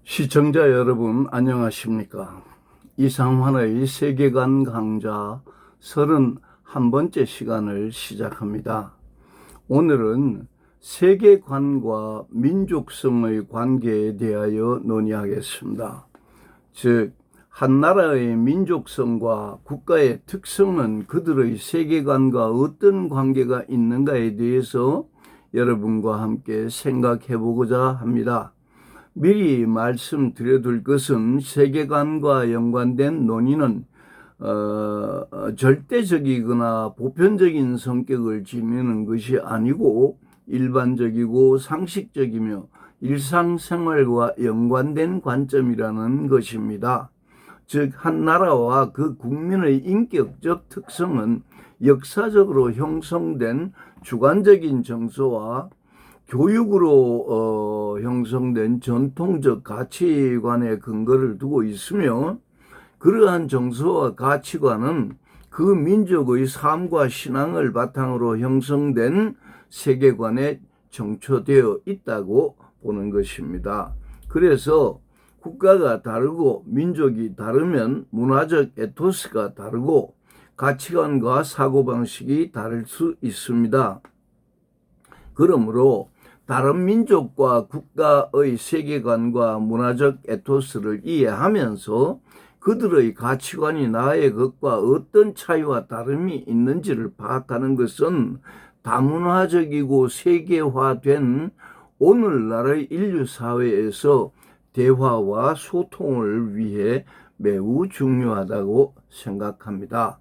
시청자 여러분 안녕하십니까? 이상환의 세계관 강좌 31번째 시간을 시작합니다. 오늘은 세계관과 민족성의 관계에 대하여 논의하겠습니다. 즉, 한 나라의 민족성과 국가의 특성은 그들의 세계관과 어떤 관계가 있는가에 대해서 여러분과 함께 생각해 보고자 합니다. 미리 말씀드려둘 것은 세계관과 연관된 논의는 절대적이거나 보편적인 성격을 지니는 것이 아니고 일반적이고 상식적이며 일상생활과 연관된 관점이라는 것입니다. 즉, 한 나라와 그 국민의 인격적 특성은 역사적으로 형성된 주관적인 정서와 교육으로 형성된 전통적 가치관에 근거를 두고 있으며, 그러한 정서와 가치관은 그 민족의 삶과 신앙을 바탕으로 형성된 세계관에 정초되어 있다고 보는 것입니다. 그래서 국가가 다르고 민족이 다르면 문화적 에토스가 다르고 가치관과 사고방식이 다를 수 있습니다. 그러므로 다른 민족과 국가의 세계관과 문화적 에토스를 이해하면서 그들의 가치관이 나의 것과 어떤 차이와 다름이 있는지를 파악하는 것은 다문화적이고 세계화된 오늘날의 인류 사회에서 대화와 소통을 위해 매우 중요하다고 생각합니다.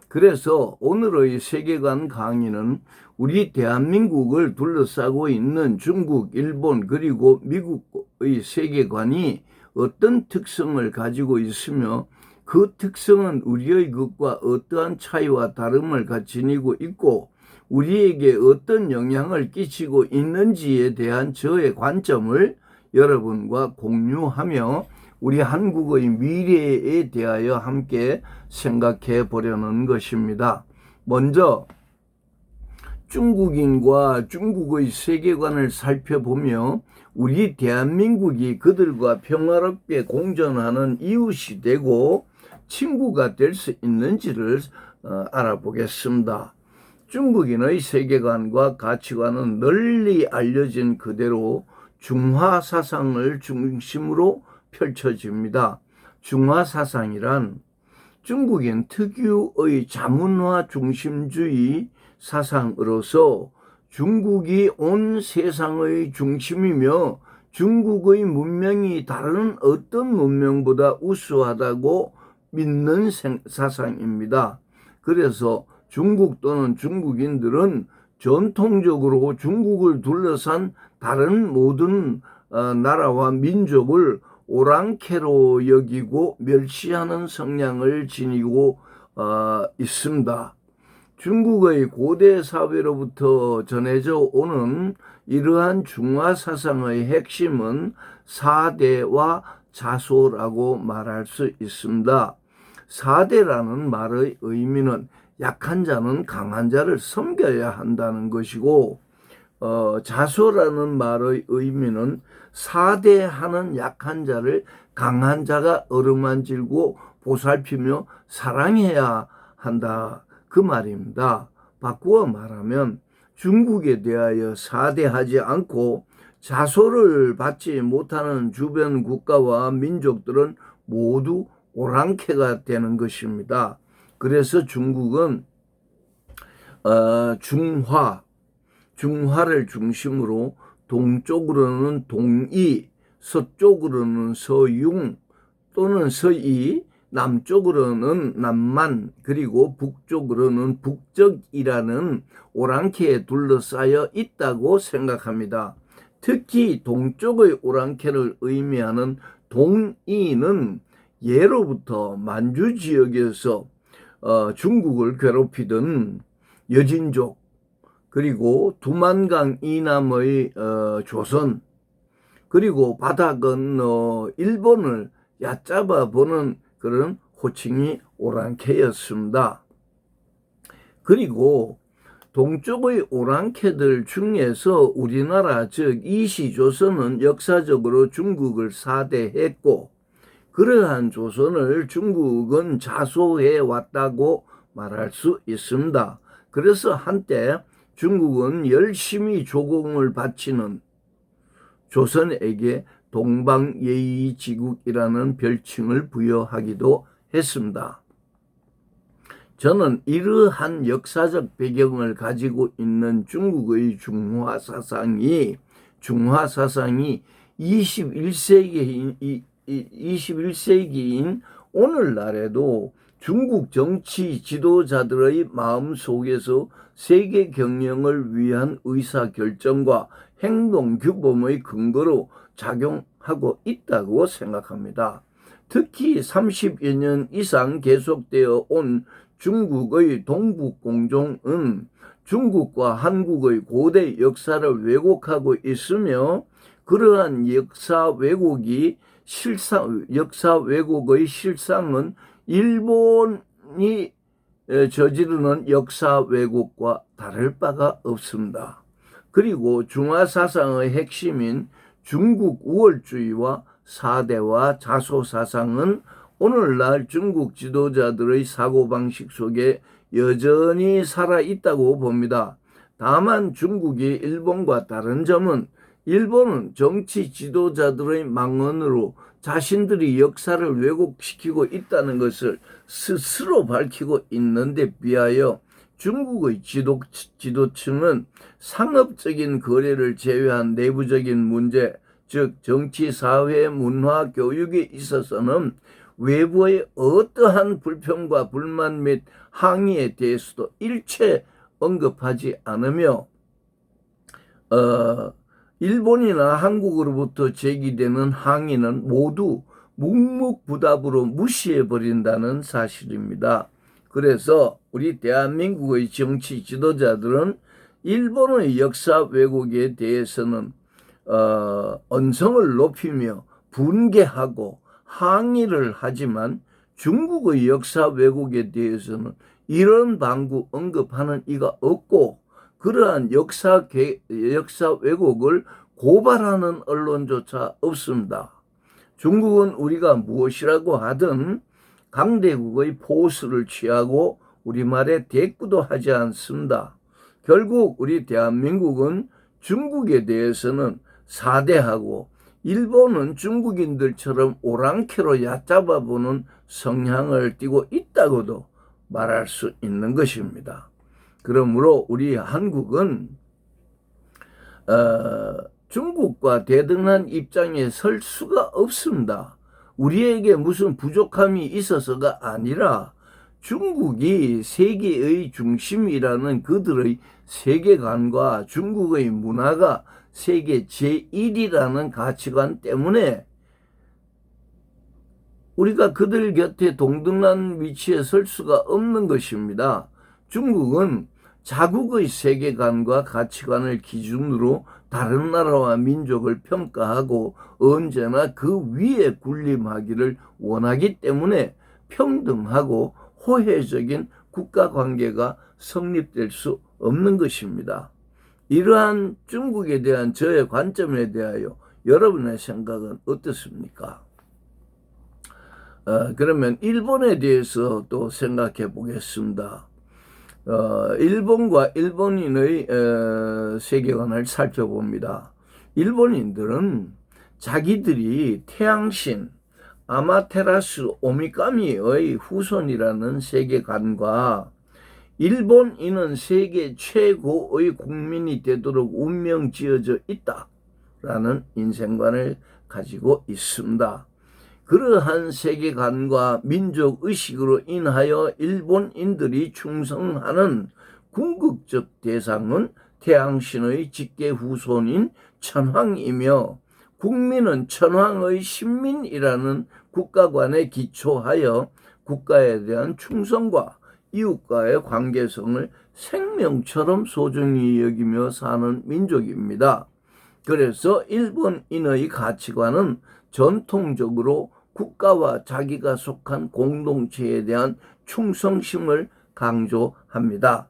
그래서 오늘의 세계관 강의는 우리 대한민국을 둘러싸고 있는 중국, 일본 그리고 미국의 세계관이 어떤 특성을 가지고 있으며 그 특성은 우리의 것과 어떠한 차이와 다름을 지니고 있고 우리에게 어떤 영향을 끼치고 있는지에 대한 저의 관점을 여러분과 공유하며 우리 한국의 미래에 대하여 함께 생각해 보려는 것입니다. 먼저 중국인과 중국의 세계관을 살펴보며 우리 대한민국이 그들과 평화롭게 공존하는 이웃이 되고 친구가 될 수 있는지를 알아보겠습니다. 중국인의 세계관과 가치관은 널리 알려진 그대로 중화 사상을 중심으로 펼쳐집니다. 중화 사상이란 중국인 특유의 자문화 중심주의 사상으로서 중국이 온 세상의 중심이며 중국의 문명이 다른 어떤 문명보다 우수하다고 믿는 사상입니다. 그래서 중국 또는 중국인들은 전통적으로 중국을 둘러싼 다른 모든 나라와 민족을 오랑캐로 여기고 멸시하는 성향을 지니고 있습니다. 중국의 고대 사회로부터 전해져 오는 이러한 중화 사상의 핵심은 사대와 자소라고 말할 수 있습니다. 사대라는 말의 의미는 약한 자는 강한 자를 섬겨야 한다는 것이고, 자소라는 말의 의미는 사대하는 약한 자를 강한 자가 어루만질고 보살피며 사랑해야 한다, 그 말입니다. 바꾸어 말하면 중국에 대하여 사대하지 않고 자소를 받지 못하는 주변 국가와 민족들은 모두 오랑캐가 되는 것입니다. 그래서 중국은 중화를 중심으로 동쪽으로는 동이, 서쪽으로는 서융 또는 서이, 남쪽으로는 남만, 그리고 북쪽으로는 북적이라는 오랑캐에 둘러싸여 있다고 생각합니다. 특히 동쪽의 오랑캐를 의미하는 동이는 예로부터 만주 지역에서 중국을 괴롭히던 여진족, 그리고 두만강 이남의 조선, 그리고 바다 건너 일본을 얕잡아 보는 그런 호칭이 오랑캐였습니다. 그리고 동쪽의 오랑캐들 중에서 우리나라 즉 이시조선은 역사적으로 중국을 사대했고 그러한 조선을 중국은 자소해 왔다고 말할 수 있습니다. 그래서 한때 중국은 열심히 조공을 바치는 조선에게 동방예의지국이라는 별칭을 부여하기도 했습니다. 저는 이러한 역사적 배경을 가지고 있는 중국의 중화사상이 21세기인 오늘날에도 중국 정치 지도자들의 마음속에서 세계 경영을 위한 의사결정과 행동 규범의 근거로 작용하고 있다고 생각합니다. 특히 30여 년 이상 계속되어 온 중국의 동북공종은 중국과 한국의 고대 역사를 왜곡하고 있으며 그러한 역사 왜곡의 실상은 일본이 저지르는 역사 왜곡과 다를 바가 없습니다. 그리고 중화사상의 핵심인 중국 우월주의와 사대와 자소사상은 오늘날 중국 지도자들의 사고방식 속에 여전히 살아있다고 봅니다. 다만 중국이 일본과 다른 점은 일본은 정치 지도자들의 망언으로 자신들이 역사를 왜곡시키고 있다는 것을 스스로 밝히고 있는데 비하여 중국의 지도층은 상업적인 거래를 제외한 내부적인 문제, 즉 정치, 사회, 문화, 교육에 있어서는 외부의 어떠한 불평과 불만 및 항의에 대해서도 일체 언급하지 않으며 일본이나 한국으로부터 제기되는 항의는 모두 묵묵부답으로 무시해버린다는 사실입니다. 그래서 우리 대한민국의 정치 지도자들은 일본의 역사 왜곡에 대해서는 언성을 높이며 분개하고 항의를 하지만 중국의 역사 왜곡에 대해서는 이런 방구 언급하는 이가 없고 그러한 역사 왜곡을 고발하는 언론조차 없습니다. 중국은 우리가 무엇이라고 하든 강대국의 포스를 취하고 우리말에 대꾸도 하지 않습니다. 결국 우리 대한민국은 중국에 대해서는 사대하고 일본은 중국인들처럼 오랑캐로 얕잡아보는 성향을 띠고 있다고도 말할 수 있는 것입니다. 그러므로 우리 한국은 중국과 대등한 입장에 설 수가 없습니다. 우리에게 무슨 부족함이 있어서가 아니라 중국이 세계의 중심이라는 그들의 세계관과 중국의 문화가 세계 제1이라는 가치관 때문에 우리가 그들 곁에 동등한 위치에 설 수가 없는 것입니다. 중국은 자국의 세계관과 가치관을 기준으로 다른 나라와 민족을 평가하고 언제나 그 위에 군림하기를 원하기 때문에 평등하고 호혜적인 국가관계가 성립될 수 없는 것입니다. 이러한 중국에 대한 저의 관점에 대하여 여러분의 생각은 어떻습니까? 그러면 일본에 대해서 또 생각해 보겠습니다. 일본과 일본인의 세계관을 살펴봅니다. 일본인들은 자기들이 태양신 아마테라스 오미카미의 후손이라는 세계관과 일본인은 세계 최고의 국민이 되도록 운명 지어져 있다라는 인생관을 가지고 있습니다. 그러한 세계관과 민족의식으로 인하여 일본인들이 충성하는 궁극적 대상은 태양신의 직계 후손인 천황이며 국민은 천황의 신민이라는 국가관에 기초하여 국가에 대한 충성과 이웃과의 관계성을 생명처럼 소중히 여기며 사는 민족입니다. 그래서 일본인의 가치관은 전통적으로 국가와 자기가 속한 공동체에 대한 충성심을 강조합니다.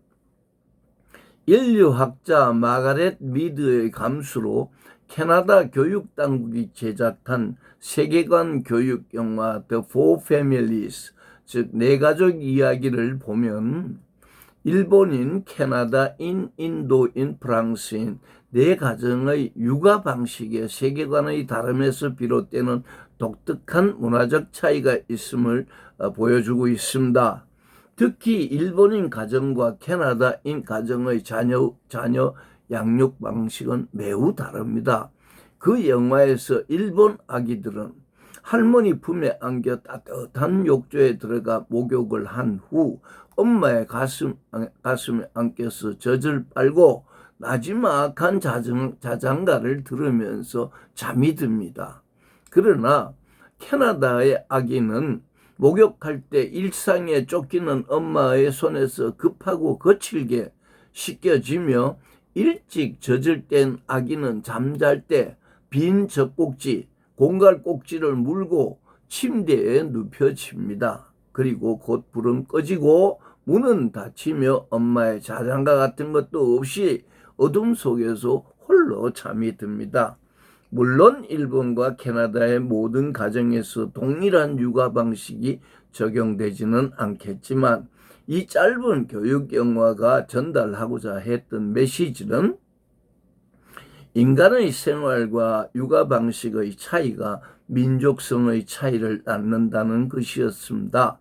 인류학자 마가렛 미드의 감수로 캐나다 교육당국이 제작한 세계관 교육 영화 The Four Families, 즉 네 가족 이야기를 보면 일본인, 캐나다인, 인도인, 프랑스인 네 가정의 육아 방식의 세계관의 다름에서 비롯되는 독특한 문화적 차이가 있음을 보여주고 있습니다. 특히 일본인 가정과 캐나다인 가정의 자녀 양육 방식은 매우 다릅니다. 그 영화에서 일본 아기들은 할머니 품에 안겨 따뜻한 욕조에 들어가 목욕을 한 후 엄마의 가슴에 안겨서 젖을 빨고 나지막한 자장가를 들으면서 잠이 듭니다. 그러나 캐나다의 아기는 목욕할 때 일상에 쫓기는 엄마의 손에서 급하고 거칠게 씻겨지며 일찍 젖을 땐 아기는 잠잘 때 빈 젖꼭지, 공갈 꼭지를 물고 침대에 눕혀집니다. 그리고 곧 불은 꺼지고 문은 닫히며 엄마의 자장가 같은 것도 없이 어둠 속에서 홀로 잠이 듭니다. 물론 일본과 캐나다의 모든 가정에서 동일한 육아 방식이 적용되지는 않겠지만 이 짧은 교육 영화가 전달하고자 했던 메시지는 인간의 생활과 육아 방식의 차이가 민족성의 차이를 낳는다는 것이었습니다.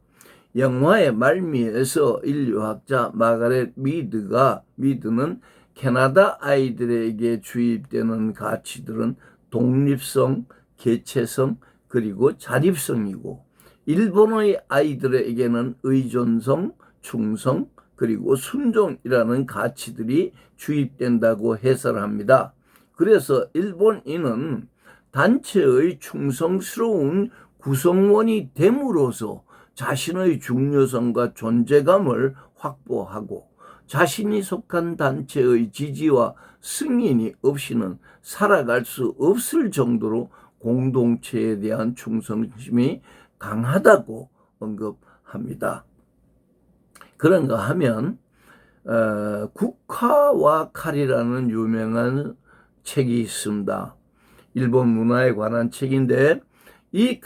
영화의 말미에서 인류학자 마가렛 미드는 캐나다 아이들에게 주입되는 가치들은 독립성, 개체성, 그리고 자립성이고 일본의 아이들에게는 의존성, 충성, 그리고 순종이라는 가치들이 주입된다고 해설합니다. 그래서 일본인은 단체의 충성스러운 구성원이 됨으로써 자신의 중요성과 존재감을 확보하고 자신이 속한 단체의 지지와 승인이 없이는 살아갈 수 없을 정도로 공동체에 대한 충성심이 강하다고 언급합니다. 그런가 하면 국화와 칼이라는 유명한 책이 있습니다. 일본 문화에 관한 책인데 이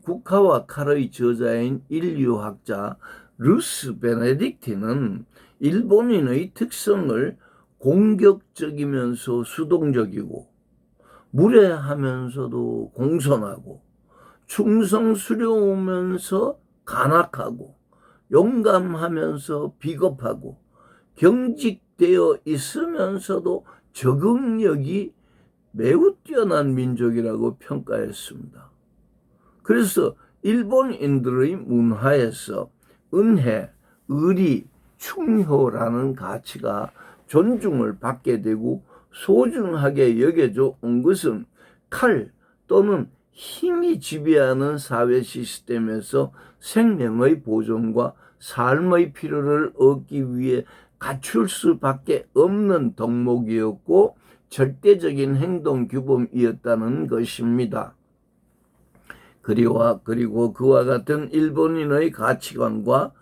국화와 칼의 저자인 인류학자 루스 베네딕티는 일본인의 특성을 공격적이면서 수동적이고 무례하면서도 공손하고 충성스러우면서 간악하고 용감하면서 비겁하고 경직되어 있으면서도 적응력이 매우 뛰어난 민족이라고 평가했습니다. 그래서 일본인들의 문화에서 은혜, 의리, 충효라는 가치가 존중을 받게 되고 소중하게 여겨져 온 것은 칼 또는 힘이 지배하는 사회 시스템에서 생명의 보존과 삶의 필요를 얻기 위해 갖출 수밖에 없는 덕목이었고 절대적인 행동 규범이었다는 것입니다. 그리고 그와 같은 일본인의 가치관과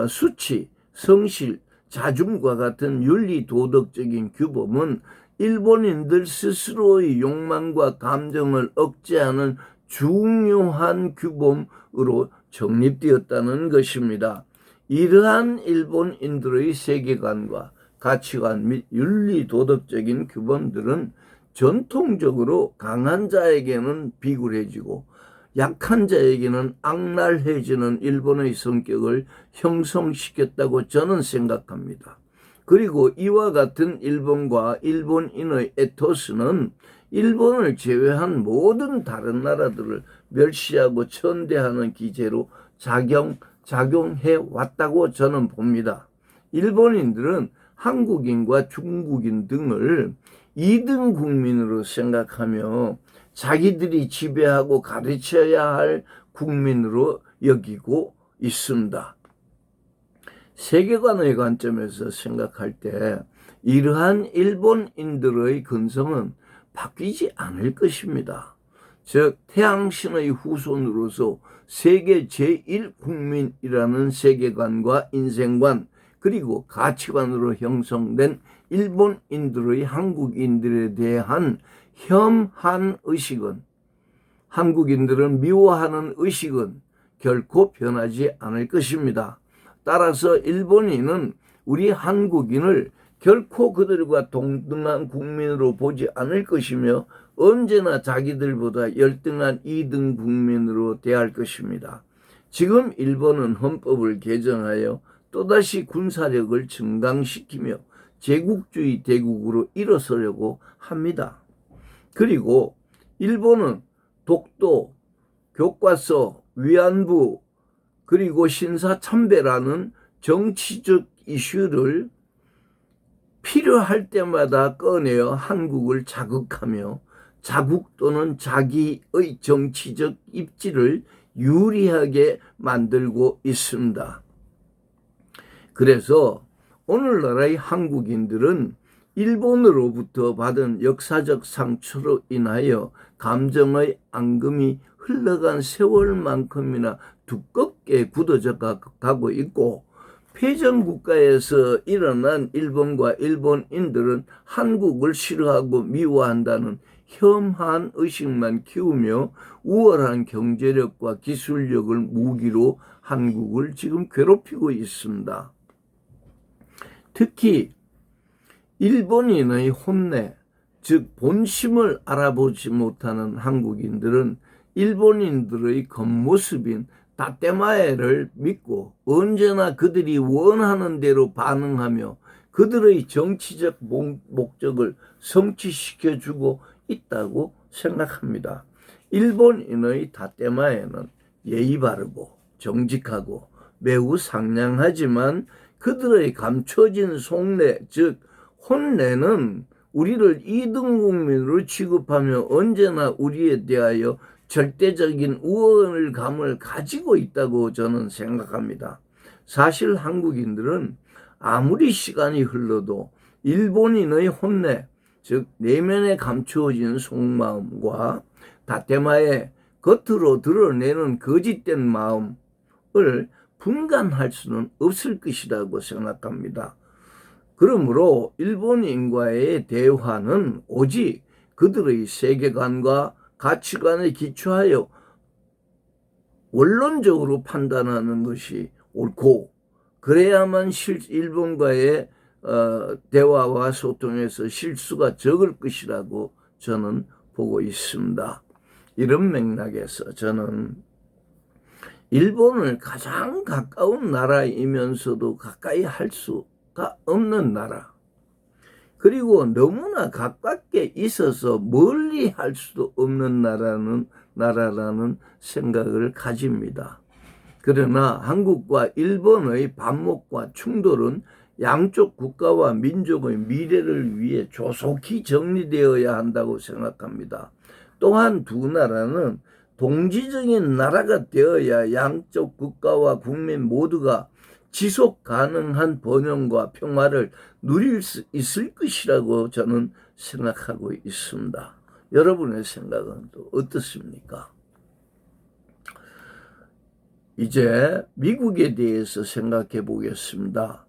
수치, 성실, 자중과 같은 윤리 도덕적인 규범은 일본인들 스스로의 욕망과 감정을 억제하는 중요한 규범으로 정립되었다는 것입니다. 이러한 일본인들의 세계관과 가치관 및 윤리 도덕적인 규범들은 전통적으로 강한 자에게는 비굴해지고 약한 자에게는 악랄해지는 일본의 성격을 형성시켰다고 저는 생각합니다. 그리고 이와 같은 일본과 일본인의 에토스는 일본을 제외한 모든 다른 나라들을 멸시하고 천대하는 기제로 작용해 왔다고 저는 봅니다. 일본인들은 한국인과 중국인 등을 2등 국민으로 생각하며 자기들이 지배하고 가르쳐야 할 국민으로 여기고 있습니다. 세계관의 관점에서 생각할 때 이러한 일본인들의 근성은 바뀌지 않을 것입니다. 즉 태양신의 후손으로서 세계 제1국민이라는 세계관과 인생관 그리고 가치관으로 형성된 일본인들의 한국인들에 대한 혐한 의식은, 한국인들은 미워하는 의식은 결코 변하지 않을 것입니다. 따라서 일본인은 우리 한국인을 결코 그들과 동등한 국민으로 보지 않을 것이며 언제나 자기들보다 열등한 2등 국민으로 대할 것입니다. 지금 일본은 헌법을 개정하여 또다시 군사력을 증강시키며 제국주의 대국으로 일어서려고 합니다. 그리고 일본은 독도, 교과서, 위안부, 그리고 신사참배라는 정치적 이슈를 필요할 때마다 꺼내어 한국을 자극하며 자국 또는 자기의 정치적 입지를 유리하게 만들고 있습니다. 그래서 오늘날의 한국인들은 일본으로부터 받은 역사적 상처로 인하여 감정의 앙금이 흘러간 세월만큼이나 두껍게 굳어져 가고 있고, 패전국가에서 일어난 일본과 일본인들은 한국을 싫어하고 미워한다는 혐한 의식만 키우며 우월한 경제력과 기술력을 무기로 한국을 지금 괴롭히고 있습니다. 특히 일본인의 혼내, 즉 본심을 알아보지 못하는 한국인들은 일본인들의 겉모습인 다테마에를 믿고 언제나 그들이 원하는 대로 반응하며 그들의 정치적 목적을 성취시켜주고 있다고 생각합니다. 일본인의 다테마에는 예의 바르고 정직하고 매우 상냥하지만 그들의 감춰진 속내, 즉 혼내는 우리를 2등 국민으로 취급하며 언제나 우리에 대하여 절대적인 우월감을 가지고 있다고 저는 생각합니다. 사실 한국인들은 아무리 시간이 흘러도 일본인의 혼내, 즉 내면에 감추어진 속마음과 다테마의 겉으로 드러내는 거짓된 마음을 분간할 수는 없을 것이라고 생각합니다. 그러므로 일본인과의 대화는 오직 그들의 세계관과 가치관에 기초하여 원론적으로 판단하는 것이 옳고, 그래야만 일본과의 대화와 소통에서 실수가 적을 것이라고 저는 보고 있습니다. 이런 맥락에서 저는 일본을 가장 가까운 나라이면서도 가까이 할 수가 없는 나라, 그리고 너무나 가깝게 있어서 멀리 할 수도 없는 나라라는 생각을 가집니다. 그러나 한국과 일본의 반목과 충돌은 양쪽 국가와 민족의 미래를 위해 조속히 정리되어야 한다고 생각합니다. 또한 두 나라는 동지적인 나라가 되어야 양쪽 국가와 국민 모두가 지속 가능한 번영과 평화를 누릴 수 있을 것이라고 저는 생각하고 있습니다. 여러분의 생각은 또 어떻습니까? 이제 미국에 대해서 생각해 보겠습니다.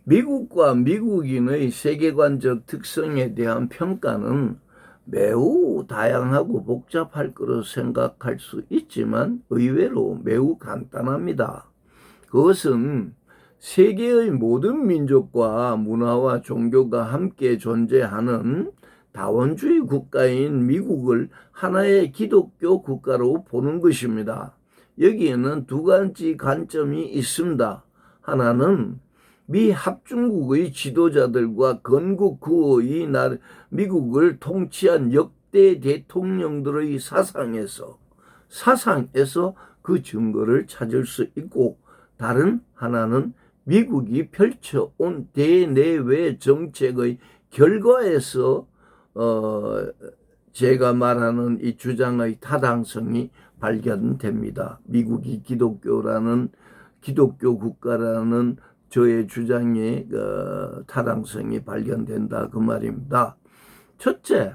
미국과 미국인의 세계관적 특성에 대한 평가는 매우 다양하고 복잡할 거로 생각할 수 있지만 의외로 매우 간단합니다. 그것은 세계의 모든 민족과 문화와 종교가 함께 존재하는 다원주의 국가인 미국을 하나의 기독교 국가로 보는 것입니다. 여기에는 두 가지 관점이 있습니다. 하나는 미 합중국의 지도자들과 건국 후의 미국을 통치한 역대 대통령들의 사상에서 그 증거를 찾을 수 있고, 다른 하나는 미국이 펼쳐온 대내외 정책의 결과에서 제가 말하는 이 주장의 타당성이 발견됩니다. 미국이 기독교 국가라는 저의 주장의 타당성이 발견된다, 그 말입니다. 첫째,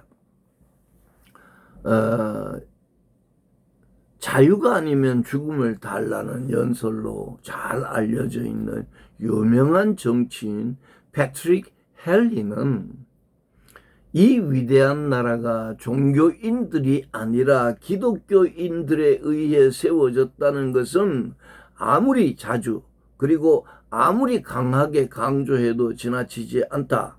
자유가 아니면 죽음을 달라는 연설로 잘 알려져 있는 유명한 정치인 패트릭 헨리는 이 위대한 나라가 종교인들이 아니라 기독교인들에 의해 세워졌다는 것은 아무리 자주 그리고 아무리 강하게 강조해도 지나치지 않다.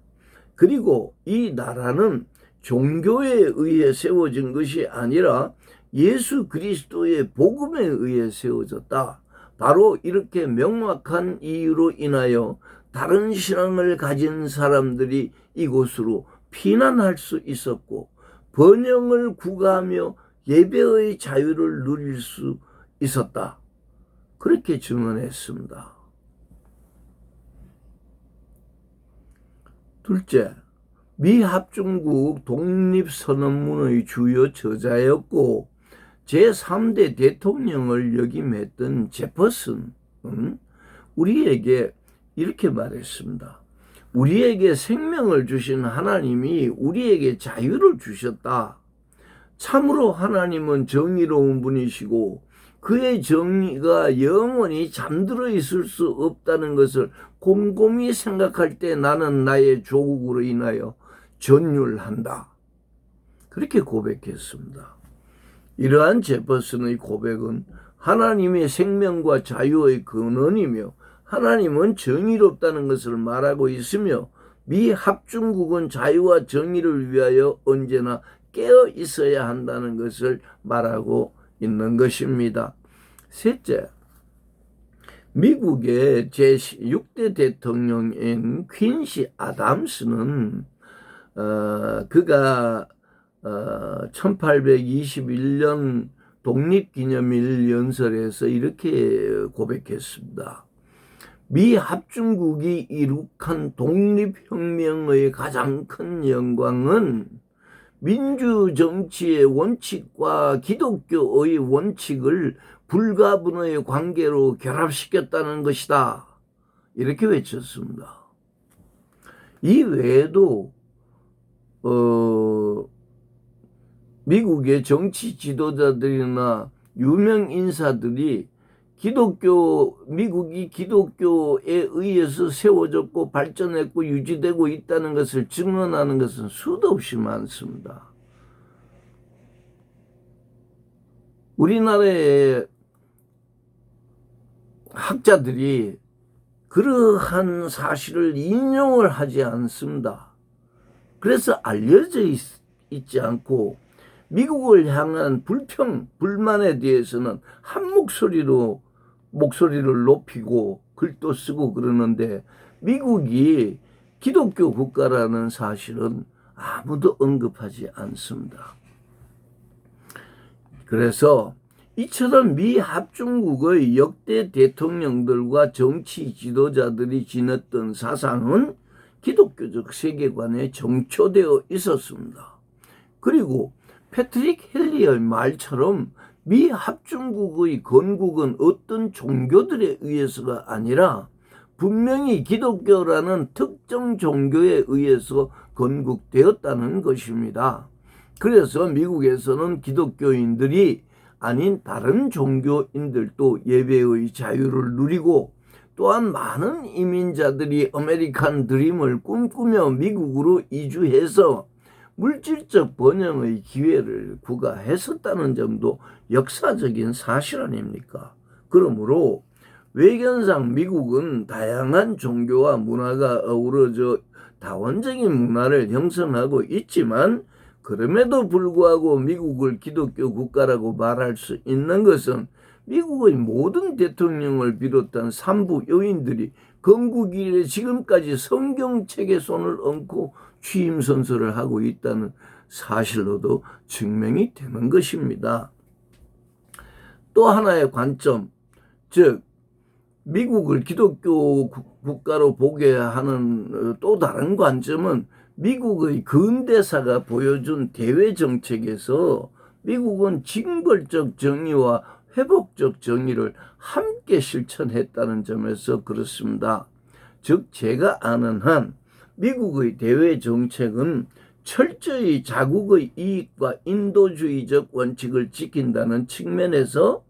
그리고 이 나라는 종교에 의해 세워진 것이 아니라 예수 그리스도의 복음에 의해 세워졌다. 바로 이렇게 명확한 이유로 인하여 다른 신앙을 가진 사람들이 이곳으로 피난할 수 있었고 번영을 구가하며 예배의 자유를 누릴 수 있었다. 그렇게 증언했습니다. 둘째, 미 합중국 독립선언문의 주요 저자였고 제3대 대통령을 역임했던 제퍼슨은 우리에게 이렇게 말했습니다. 우리에게 생명을 주신 하나님이 우리에게 자유를 주셨다. 참으로 하나님은 정의로운 분이시고 그의 정의가 영원히 잠들어 있을 수 없다는 것을 곰곰이 생각할 때 나는 나의 조국으로 인하여 전율한다. 그렇게 고백했습니다. 이러한 제퍼슨의 고백은 하나님의 생명과 자유의 근원이며 하나님은 정의롭다는 것을 말하고 있으며 미 합중국은 자유와 정의를 위하여 언제나 깨어 있어야 한다는 것을 말하고 있는 것입니다. 셋째, 미국의 제6대 대통령인 퀸시 아담스는 그가 1821년 독립기념일 연설에서 이렇게 고백했습니다. 미 합중국이 이룩한 독립혁명의 가장 큰 영광은 민주정치의 원칙과 기독교의 원칙을 불가분의 관계로 결합시켰다는 것이다. 이렇게 외쳤습니다. 이 외에도 미국의 정치 지도자들이나 유명 인사들이 미국이 기독교에 의해서 세워졌고 발전했고 유지되고 있다는 것을 증언하는 것은 수도 없이 많습니다. 우리나라의 학자들이 그러한 사실을 인용을 하지 않습니다. 그래서 알려져 있지 않고 미국을 향한 불만에 대해서는 한 목소리를 높이고 글도 쓰고 그러는데 미국이 기독교 국가라는 사실은 아무도 언급하지 않습니다. 그래서 이처럼 미 합중국의 역대 대통령들과 정치 지도자들이 지녔던 사상은 기독교적 세계관에 정초되어 있었습니다. 그리고 패트릭 헨리의 말처럼 미 합중국의 건국은 어떤 종교들에 의해서가 아니라 분명히 기독교라는 특정 종교에 의해서 건국되었다는 것입니다. 그래서 미국에서는 기독교인들이 아닌 다른 종교인들도 예배의 자유를 누리고 또한 많은 이민자들이 아메리칸 드림을 꿈꾸며 미국으로 이주해서 물질적 번영의 기회를 구가했었다는 점도 역사적인 사실 아닙니까? 그러므로 외견상 미국은 다양한 종교와 문화가 어우러져 다원적인 문화를 형성하고 있지만 그럼에도 불구하고 미국을 기독교 국가라고 말할 수 있는 것은 미국의 모든 대통령을 비롯한 산부 요인들이 건국 이래 지금까지 성경책에 손을 얹고 취임 선서를 하고 있다는 사실로도 증명이 되는 것입니다. 또 하나의 관점, 즉 미국을 기독교 국가로 보게 하는 또 다른 관점은 미국의 근대사가 보여준 대외 정책에서 미국은 징벌적 정의와 회복적 정의를 함께 실천했다는 점에서 그렇습니다. 즉 제가 아는 한 미국의 대외 정책은 철저히 자국의 이익과 인도주의적 원칙을 지킨다는 측면에서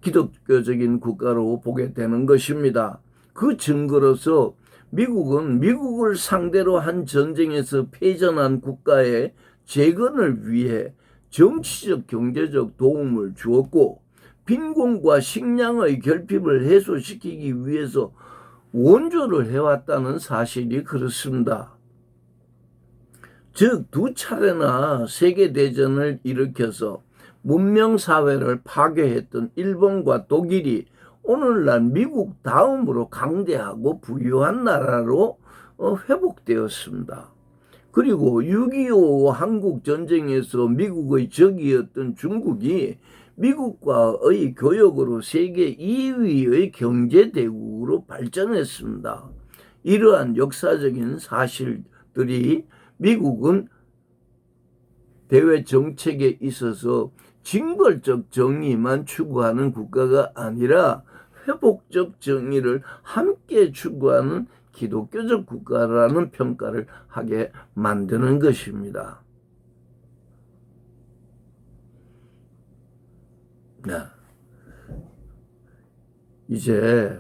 기독교적인 국가로 보게 되는 것입니다. 그 증거로서 미국은 미국을 상대로 한 전쟁에서 패전한 국가의 재건을 위해 정치적 경제적 도움을 주었고, 빈곤과 식량의 결핍을 해소시키기 위해서 원조를 해왔다는 사실이 그렇습니다. 즉, 두 차례나 세계대전을 일으켜서 문명사회를 파괴했던 일본과 독일이 오늘날 미국 다음으로 강대하고 부유한 나라로 회복되었습니다. 그리고 6.25 한국전쟁에서 미국의 적이었던 중국이 미국과의 교역으로 세계 2위의 경제대국으로 발전했습니다. 이러한 역사적인 사실들이 미국은 대외 정책에 있어서 징벌적 정의만 추구하는 국가가 아니라 회복적 정의를 함께 추구하는 기독교적 국가라는 평가를 하게 만드는 것입니다. 이제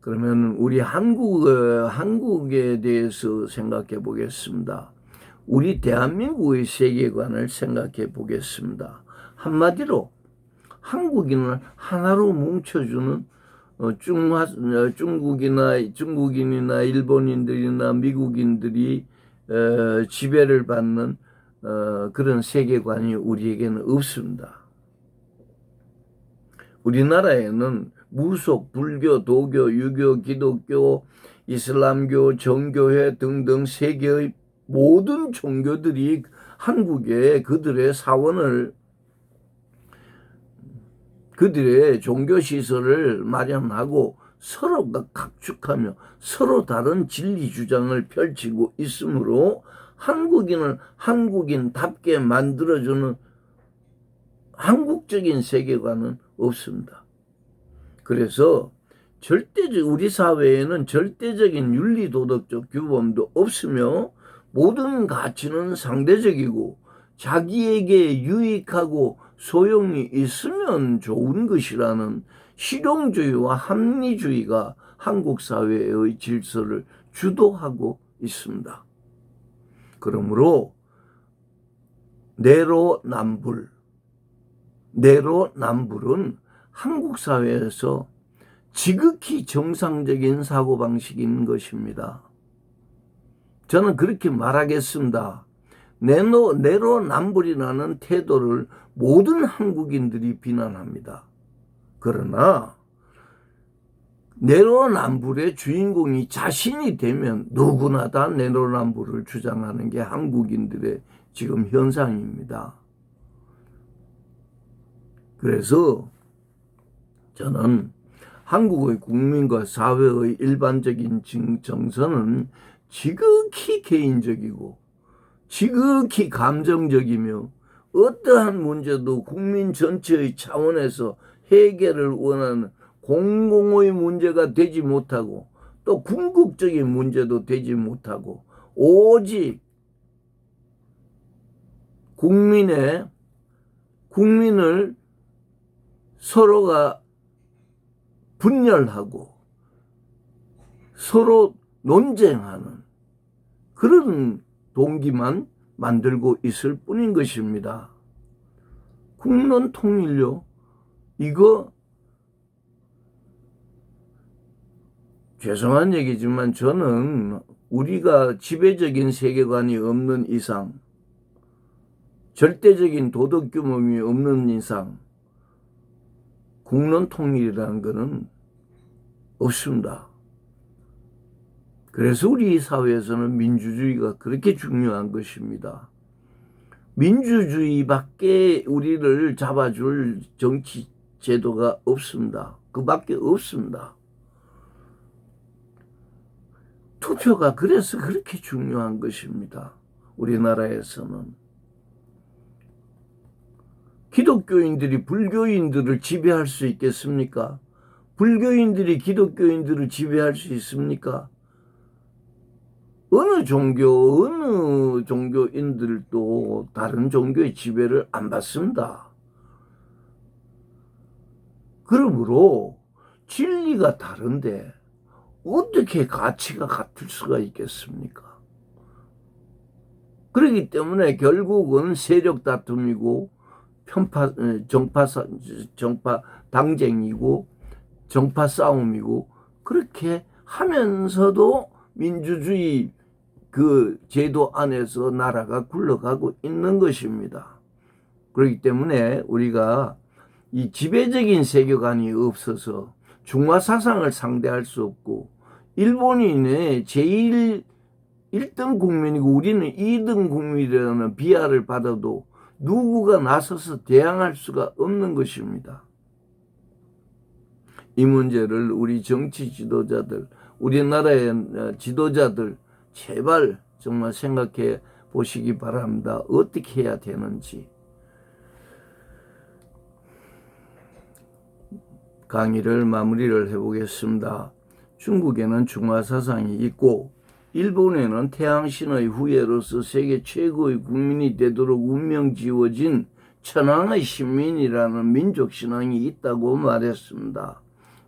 그러면 우리 한국에 대해서 생각해 보겠습니다. 우리 대한민국의 세계관을 생각해 보겠습니다. 한마디로 한국인을 하나로 뭉쳐주는 중국인이나 일본인들이나 미국인들이 지배를 받는 그런 세계관이 우리에게는 없습니다. 우리나라에는 무속, 불교, 도교, 유교, 기독교, 이슬람교, 정교회 등등 세계의 모든 종교들이 한국에 그들의 사원을, 그들의 종교시설을 마련하고 서로가 각축하며 서로 다른 진리 주장을 펼치고 있으므로 한국인을 한국인답게 만들어주는 한국적인 세계관은 없습니다. 그래서 우리 사회에는 절대적인 윤리도덕적 규범도 없으며 모든 가치는 상대적이고 자기에게 유익하고 소용이 있으면 좋은 것이라는 실용주의와 합리주의가 한국 사회의 질서를 주도하고 있습니다. 그러므로 내로남불은 한국 사회에서 지극히 정상적인 사고방식인 것입니다. 저는 그렇게 말하겠습니다. 내로남불이라는 태도를 모든 한국인들이 비난합니다. 그러나 내로남불의 주인공이 자신이 되면 누구나 다 내로남불을 주장하는 게 한국인들의 지금 현상입니다. 그래서 저는 한국의 국민과 사회의 일반적인 정서는 지극히 개인적이고 지극히 감정적이며 어떠한 문제도 국민 전체의 차원에서 해결을 원하는 공공의 문제가 되지 못하고 또 궁극적인 문제도 되지 못하고 오직 국민을 서로가 분열하고 서로 논쟁하는 그런 동기만 만들고 있을 뿐인 것입니다. 국론 통일요? 이거 죄송한 얘기지만 저는 우리가 지배적인 세계관이 없는 이상, 절대적인 도덕 규범이 없는 이상 국론 통일이라는 것은 없습니다. 그래서 우리 사회에서는 민주주의가 그렇게 중요한 것입니다. 민주주의밖에 우리를 잡아줄 정치 제도가 없습니다. 그밖에 없습니다. 투표가 그래서 그렇게 중요한 것입니다. 우리나라에서는. 기독교인들이 불교인들을 지배할 수 있겠습니까? 불교인들이 기독교인들을 지배할 수 있습니까? 어느 종교인들도 다른 종교의 지배를 안 받습니다. 그러므로 진리가 다른데 어떻게 가치가 같을 수가 있겠습니까? 그렇기 때문에 결국은 세력 다툼이고 정파 당쟁이고 정파 싸움이고 그렇게 하면서도 민주주의 그 제도 안에서 나라가 굴러가고 있는 것입니다. 그렇기 때문에 우리가 이 지배적인 세계관이 없어서 중화 사상을 상대할 수 없고 일본인의 제1등 국민이고 우리는 2등 국민이라는 비하를 받아도 누구가 나서서 대항할 수가 없는 것입니다. 이 문제를 우리 정치 지도자들, 우리나라의 지도자들 제발 정말 생각해 보시기 바랍니다. 어떻게 해야 되는지. 강의를 마무리를 해보겠습니다. 중국에는 중화사상이 있고 일본에는 태양신의 후예로서 세계 최고의 국민이 되도록 운명 지어진 천황의 신민이라는 민족신앙이 있다고 말했습니다.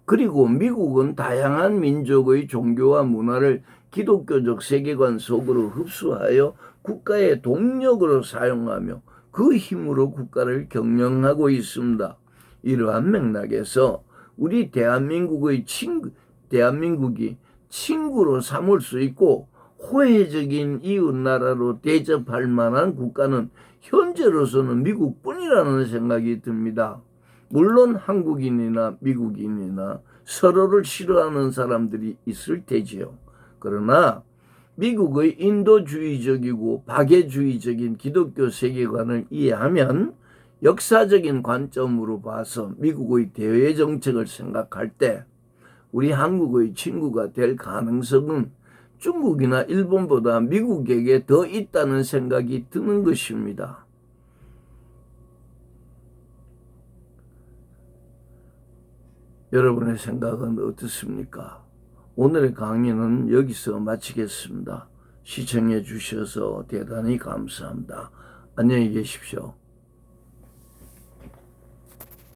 그리고 미국은 다양한 민족의 종교와 문화를 기독교적 세계관 속으로 흡수하여 국가의 동력으로 사용하며 그 힘으로 국가를 경영하고 있습니다. 이러한 맥락에서 우리 대한민국이 친구로 삼을 수 있고 호혜적인 이웃나라로 대접할 만한 국가는 현재로서는 미국뿐이라는 생각이 듭니다. 물론 한국인이나 미국인이나 서로를 싫어하는 사람들이 있을 테지요. 그러나 미국의 인도주의적이고 박애주의적인 기독교 세계관을 이해하면 역사적인 관점으로 봐서 미국의 대외 정책을 생각할 때 우리 한국의 친구가 될 가능성은 중국이나 일본보다 미국에게 더 있다는 생각이 드는 것입니다. 여러분의 생각은 어떻습니까? 오늘의 강의는 여기서 마치겠습니다. 시청해 주셔서 대단히 감사합니다. 안녕히 계십시오.